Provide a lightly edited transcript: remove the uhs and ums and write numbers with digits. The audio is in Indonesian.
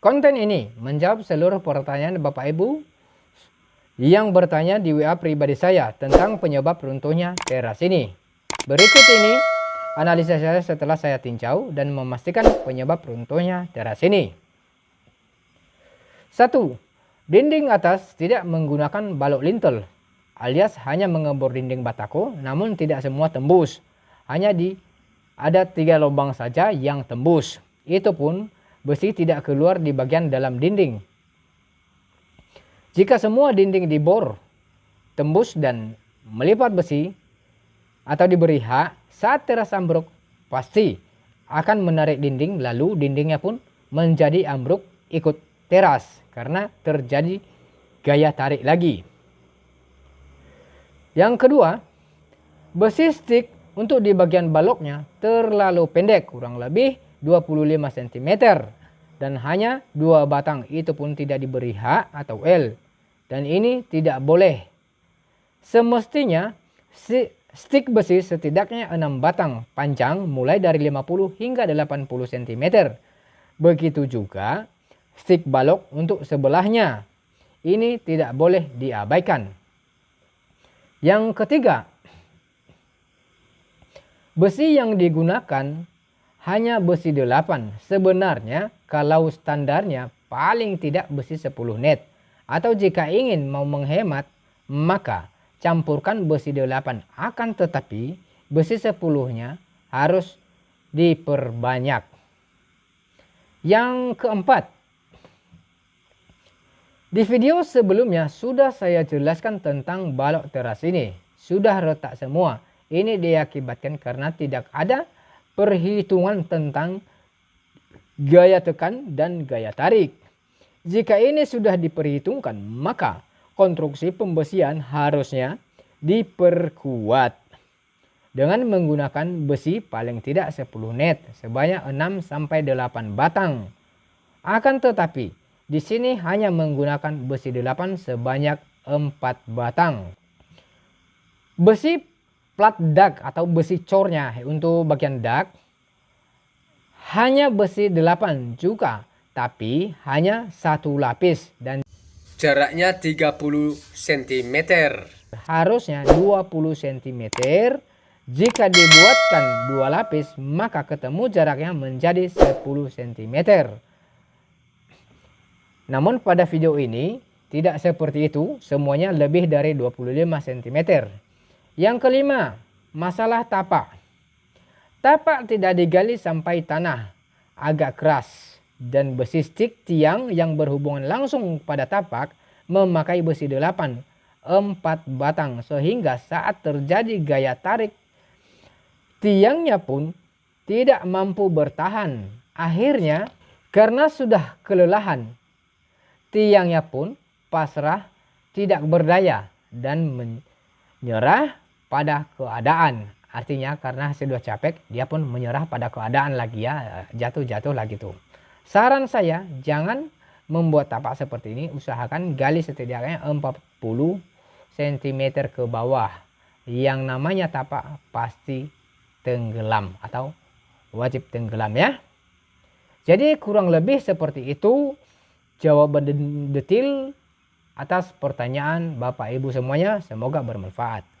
Konten ini menjawab seluruh pertanyaan Bapak Ibu yang bertanya di WA pribadi saya tentang penyebab runtuhnya teras ini. Berikut ini analisa saya setelah saya tinjau dan memastikan penyebab runtuhnya teras ini. 1. Dinding atas tidak menggunakan balok lintel, alias hanya mengebor dinding batako, namun tidak semua tembus. Hanya ada 3 lubang saja yang tembus. Itu pun besi tidak keluar di bagian dalam dinding. Jika semua dinding dibor, tembus dan melipat besi atau diberi hak, saat teras ambruk pasti akan menarik dinding, lalu dindingnya pun menjadi ambruk ikut teras karena terjadi gaya tarik lagi. Yang kedua, besi stik untuk di bagian baloknya terlalu pendek, kurang lebih 25 cm dan hanya 2 batang, itu pun tidak diberi H atau L, dan ini tidak boleh. Semestinya stik besi setidaknya 6 batang panjang mulai dari 50 hingga 80 cm. Begitu juga stik balok untuk sebelahnya, ini tidak boleh diabaikan. Yang ketiga, besi yang digunakan hanya besi 8. Sebenarnya kalau standarnya paling tidak besi 10 net. Atau jika ingin mau menghemat, maka campurkan besi 8. Akan tetapi besi 10-nya harus diperbanyak. Yang keempat, di video sebelumnya sudah saya jelaskan tentang balok teras ini. Sudah retak semua. Ini diakibatkan karena tidak ada perhitungan tentang gaya tekan dan gaya tarik. Jika ini sudah diperhitungkan, maka konstruksi pembesian harusnya diperkuat dengan menggunakan besi paling tidak 10 net sebanyak 6-8 batang. Akan tetapi di sini hanya menggunakan besi 8 sebanyak 4 batang. Besi plat dak atau besi cornya untuk bagian dak hanya besi 8 juga, tapi hanya 1 lapis dan jaraknya 30 cm. Harusnya 20 cm. Jika dibuatkan 2 lapis, maka ketemu jaraknya menjadi 10 cm. Namun pada video ini tidak seperti itu, semuanya lebih dari 25 cm. Yang kelima, masalah tapak. Tapak tidak digali sampai tanah, agak keras, dan besi stik tiang yang berhubungan langsung pada tapak memakai besi 8, 4 batang, sehingga saat terjadi gaya tarik, tiangnya pun tidak mampu bertahan. Akhirnya karena sudah kelelahan, tiangnya pun pasrah, tidak berdaya, dan menyerah pada keadaan. Artinya karena sudah capek, dia pun menyerah pada keadaan lagi ya, jatuh-jatuh lagi tuh. Saran saya, jangan membuat tapak seperti ini, usahakan gali setidaknya 40 cm ke bawah. Yang namanya tapak pasti tenggelam atau wajib tenggelam ya. Jadi kurang lebih seperti itu jawaban detail atas pertanyaan Bapak Ibu semuanya, semoga bermanfaat.